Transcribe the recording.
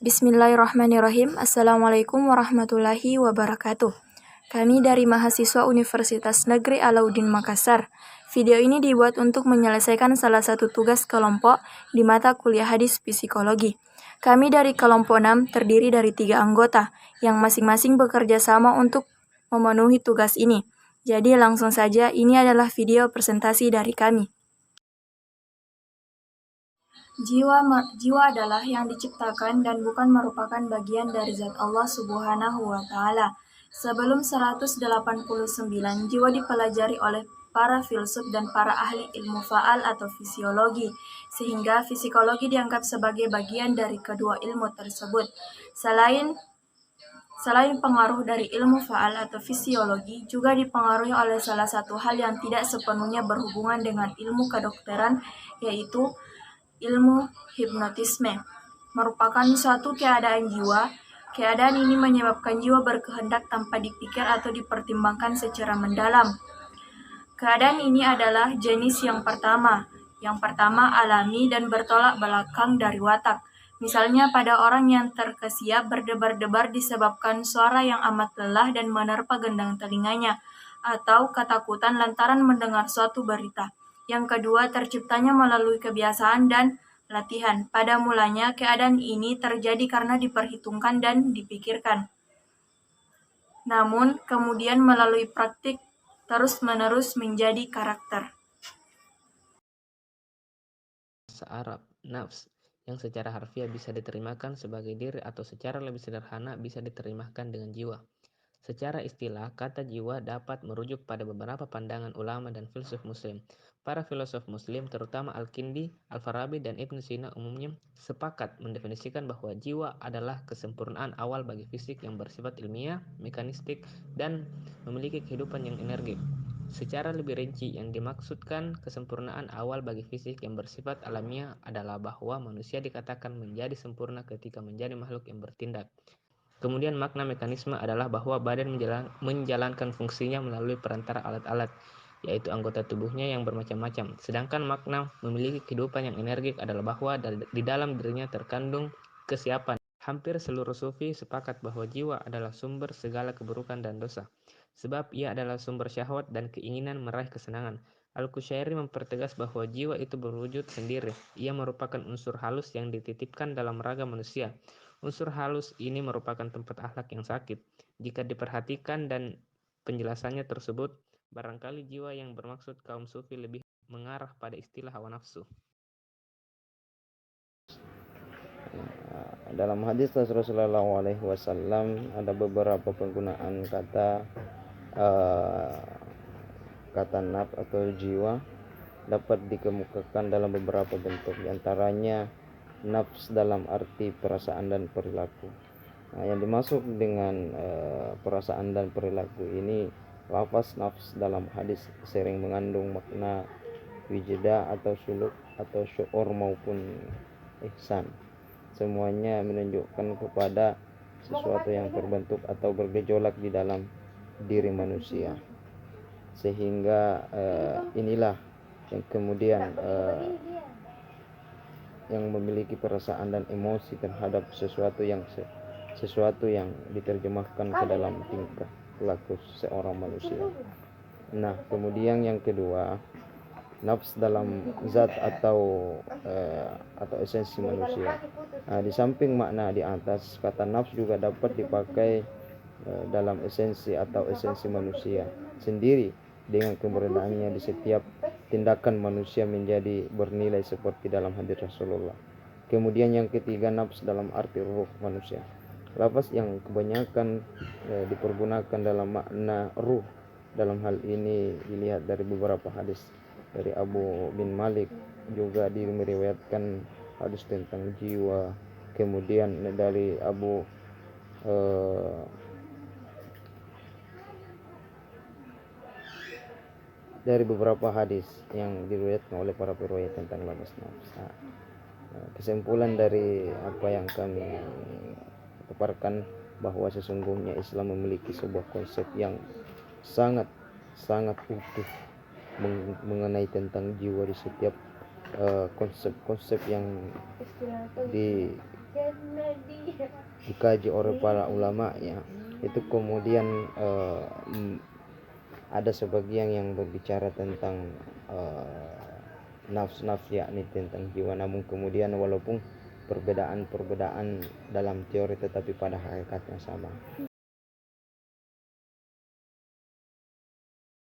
Bismillahirrahmanirrahim. Assalamualaikum warahmatullahi wabarakatuh. Kami dari mahasiswa Universitas Negeri Alauddin Makassar. Video ini dibuat untuk menyelesaikan salah satu tugas kelompok di mata kuliah hadis psikologi. Kami dari kelompok 6 terdiri dari 3 anggota yang masing-masing bekerja sama untuk memenuhi tugas ini. Jadi langsung saja, ini adalah video presentasi dari kami. Jiwa adalah yang diciptakan dan bukan merupakan bagian dari zat Allah Subhanahu wa Ta'ala. Sebelum 189, jiwa dipelajari oleh para filsuf dan para ahli ilmu faal atau fisiologi, sehingga psikologi dianggap sebagai bagian dari kedua ilmu tersebut. Selain pengaruh dari ilmu faal atau fisiologi, juga dipengaruhi oleh salah satu hal yang tidak sepenuhnya berhubungan dengan ilmu kedokteran, yaitu ilmu hipnotisme. Merupakan suatu keadaan jiwa. Keadaan ini menyebabkan jiwa berkehendak tanpa dipikir atau dipertimbangkan secara mendalam. Keadaan ini adalah jenis yang pertama. Yang pertama alami dan bertolak belakang dari watak. Misalnya pada orang yang terkesiap berdebar-debar disebabkan suara yang amat lelah dan menerpa gendang telinganya, atau ketakutan lantaran mendengar suatu berita. Yang kedua, terciptanya melalui kebiasaan dan latihan. Pada mulanya, keadaan ini terjadi karena diperhitungkan dan dipikirkan. Namun, kemudian melalui praktik terus-menerus menjadi karakter. Bahasa Arab, nafs, yang secara harfiah bisa diterjemahkan sebagai diri atau secara lebih sederhana bisa diterjemahkan dengan jiwa. Secara istilah, kata jiwa dapat merujuk pada beberapa pandangan ulama dan filsuf muslim. Para filosof muslim, terutama Al-Kindi, Al-Farabi, dan Ibn Sina umumnya sepakat mendefinisikan bahwa jiwa adalah kesempurnaan awal bagi fisik yang bersifat ilmiah, mekanistik, dan memiliki kehidupan yang energik. Secara lebih rinci, yang dimaksudkan kesempurnaan awal bagi fisik yang bersifat alamiah adalah bahwa manusia dikatakan menjadi sempurna ketika menjadi makhluk yang bertindak. Kemudian makna mekanisme adalah bahwa badan menjalankan fungsinya melalui perantara alat-alat, yaitu anggota tubuhnya yang bermacam-macam. Sedangkan makna memiliki kehidupan yang energik adalah bahwa di dalam dirinya terkandung kesiapan. Hampir seluruh sufi sepakat bahwa jiwa adalah sumber segala keburukan dan dosa, sebab ia adalah sumber syahwat dan keinginan meraih kesenangan. Al-Qushairi mempertegas bahwa jiwa itu berwujud sendiri. Ia merupakan unsur halus yang dititipkan dalam raga manusia. Unsur halus ini merupakan tempat akhlak yang sakit. Jika diperhatikan dan penjelasannya tersebut, barangkali jiwa yang bermaksud kaum sufi lebih mengarah pada istilah hawa nafsu. Dalam hadis Rasulullah SAW ada beberapa penggunaan kata nafs atau jiwa dapat dikemukakan dalam beberapa bentuk. Di antaranya nafs dalam arti perasaan dan perilaku. Yang dimaksud dengan perasaan dan perilaku ini, lafaz nafs dalam hadis sering mengandung makna wijda atau suluk atau syuur maupun ihsan. Semuanya menunjukkan kepada sesuatu yang terbentuk atau bergejolak di dalam diri manusia, sehingga inilah yang kemudian yang memiliki perasaan dan emosi terhadap sesuatu yang diterjemahkan ke dalam tingkah laku seorang manusia. Nah, kemudian yang kedua, nafs dalam zat atau esensi manusia. Di samping makna di atas, kata nafs juga dapat dipakai dalam esensi manusia sendiri, dengan keberadaannya di setiap tindakan manusia menjadi bernilai seperti dalam hadis Rasulullah. Kemudian yang ketiga, nafs dalam arti ruh manusia. Lafaz yang kebanyakan dipergunakan dalam makna ruh dalam hal ini dilihat dari beberapa hadis. Dari Abu bin Malik juga meriwayatkan hadis tentang jiwa. Kemudian dari dari beberapa hadis yang diriwayatkan oleh para periwayat tentang lafaz nafs. Kesimpulan dari apa yang kami paparkan, bahwa sesungguhnya Islam memiliki sebuah konsep yang sangat utuh mengenai tentang jiwa di setiap konsep-konsep yang dikaji oleh para ulama ya, itu kemudian ada sebagian yang berbicara tentang nafs yakni tentang jiwa, namun kemudian walaupun perbedaan dalam teori tetapi pada hakikatnya sama.